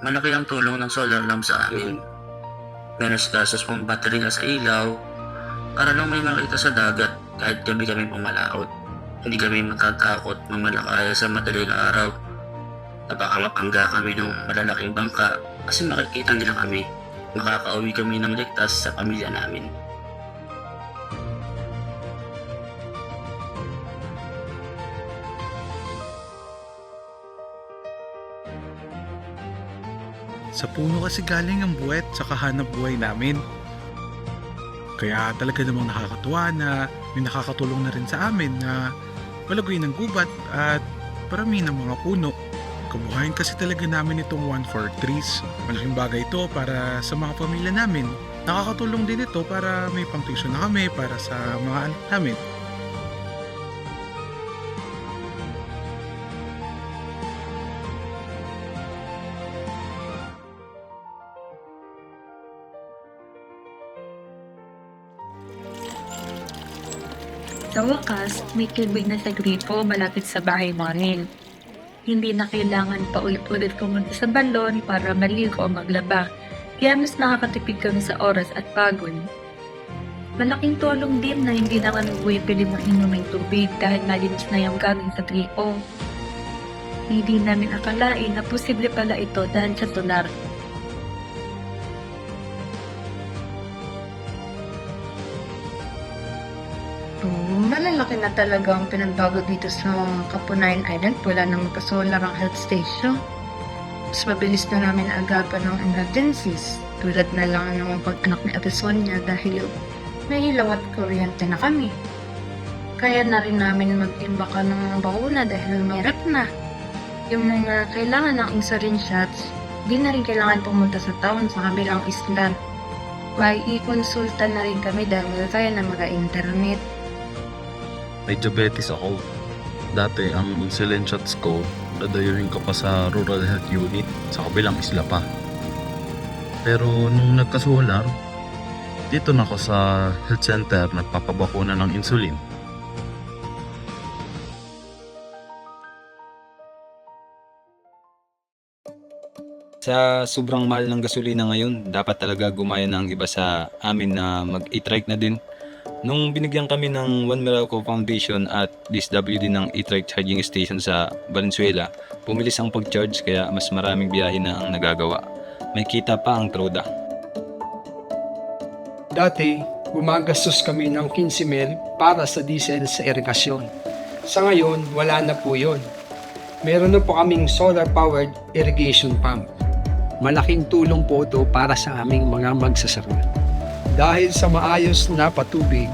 Malaki ang tulong ng solar lamp sa amin. Menos gastos pang baterya sa ilaw, para lang may makita sa dagat kahit gabi kami pumalaot. Hindi kami matatakot mamalakaya sa madaling araw. Napakapangga kami ng malalaking bangka kasi makikita nila kami. Makakauwi kami ng ligtas sa pamilya namin. Sa puno kasi galing ang buwet sa kahanap buhay namin. Kaya talaga namang nakakatuwa na may nakakatulong na rin sa amin na palaguin ng gubat at parami ng mga puno. Kabuhayan kasi talaga namin itong 1-4 trees. Malaking bagay ito para sa mga pamilya namin. Nakakatulong din ito para may pang-tuition na kami para sa mga anak namin. Sa wakas, may tubig na sa gripo malapit sa bahay namin. Hindi na kailangan pa ulit-ulit pumunta sa balon para maligo o maglaba, kaya mas nakakatipid kami sa oras at pagod. Malaking tulong din na hindi naman bumibili ng inuming tubig dahil malinis na yung galing sa gripo. Hindi namin akalain na posible pala ito dahil sa solar. Malalaki na talaga ang pinagbago dito sa Kapunayan Island. Wala nang magka-solar ang health station. Mas mabilis na namin agapan ng emergencies. Tulad na lang ng pag-anak ni Ate Sonia dahil may ilaw at kuryente na kami. Kaya na rin namin mag-imbaka ng bakuna dahil may rep na. Yung mga kailangan ng insulin shots, di na rin kailangan pumunta sa town sa kabilang isla. May i-consulta na rin kami dahil kaya na mag-internet. May diabetes ako. Dati ang insulin shots ko, dadayuhin ko pa sa rural health unit sa kabilang isla pa. Pero nung nagka-solar, dito na ako sa health center nagpapabakuna ng insulin. Sa sobrang mahal ng gasolina ngayon, dapat talaga gumaya ng iba sa amin na mag-e-trike na din. Nung binigyan kami ng One Miracle Foundation at DSWD ng e-trike charging station sa Valenzuela, pumilis ang pag-charge kaya mas maraming biyahe na ang nagagawa. May kita pa ang troda. Dati, gumagastos kami ng 15,000 para sa diesel sa irigasyon. Sa ngayon, wala na po yun. Meron na po kaming solar-powered irrigation pump. Malaking tulong po ito para sa aming mga magsasaka. Dahil sa maayos na patubig,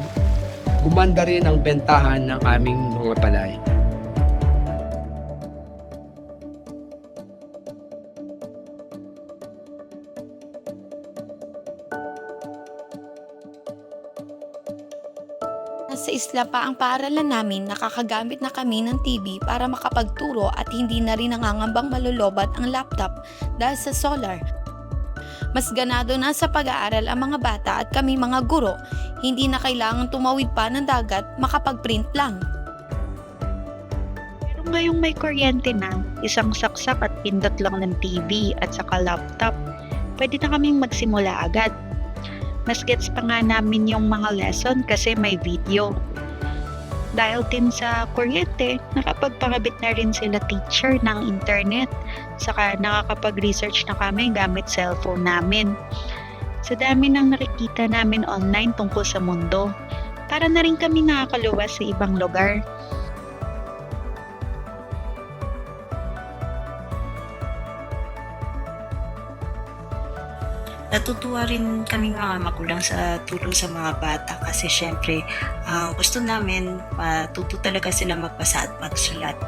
gumanda rin ang bentahan ng aming mga palay. Nasa isla pa ang paaralan namin, nakakagamit na kami ng TV para makapagturo at hindi na rin nangangambang malulobat ang laptop dahil sa solar. Mas ganado na sa pag-aaral ang mga bata at kami mga guro, hindi na kailangan tumawid pa ng dagat, makapag-print lang. Pero ngayong may kuryente na, isang saksak at pindot lang ng TV at saka laptop, pwede na kaming magsimula agad. Mas gets pa nga namin yung mga lesson kasi may video. Dahil din sa kuryente, nakapagpakabit na rin sila teacher ng internet. Saka nakakapag-research na kami gamit cellphone namin. Sa dami ng nakikita namin online tungkol sa mundo, para na rin kami nakakaluwas sa ibang lugar. Natutuwa rin kami mga magulang sa tulong sa mga bata kasi syempre gusto namin matuto talaga sila magbasa at magsulat.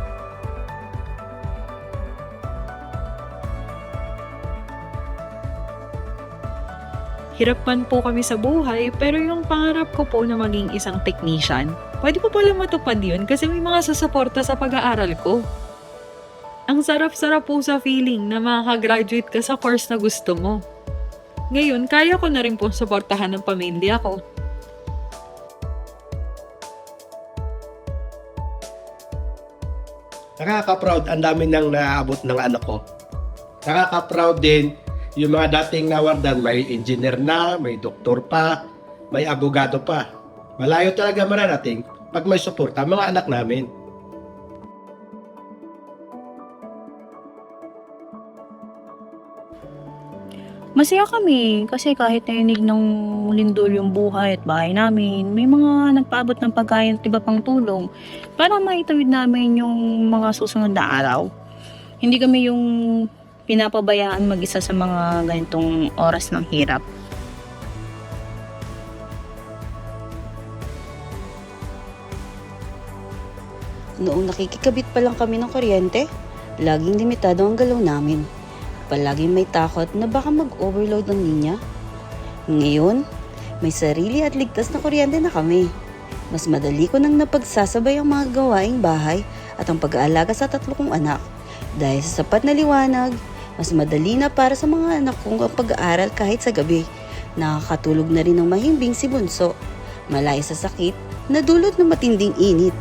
Hirap man po kami sa buhay, pero yung pangarap ko po na maging isang technician, pwede po pala matupad yun kasi may mga sasuporta sa pag-aaral ko. Ang sarap-sarap po sa feeling na makakagraduate ka sa course na gusto mo. Ngayon, kaya ko na rin po suportahan ng pamilya ko. Nakaka-proud ang dami nang naaabot ng anak ko. Nakaka-proud din yung mga dating nawardan, may engineer na, may doktor pa, may abogado pa. Malayo talaga mararating pag may suporta mga anak namin. Masaya kami kasi kahit narinig ng lindol yung buhay at bahay namin, may mga nagpaabot ng pagkain at iba pang tulong para maitawid namin yung mga susunod na araw. Hindi kami yung pinapabayaan mag-isa sa mga ganitong oras ng hirap. Noong nakikikabit pa lang kami ng kuryente, laging limitado ang galaw namin. Palaging may takot na baka mag-overload ang linya. Ngayon, may sarili at ligtas na kuryente na kami. Mas madali ko nang napagsasabay ang mga gawaing bahay at ang pag-aalaga sa 3 kong anak. Dahil sa sapat na liwanag, mas madali na para sa mga anak kong ang pag-aaral kahit sa gabi. Nakakatulog na rin ng mahimbing si Bunso. Malaya sa sakit na dulot ng matinding init.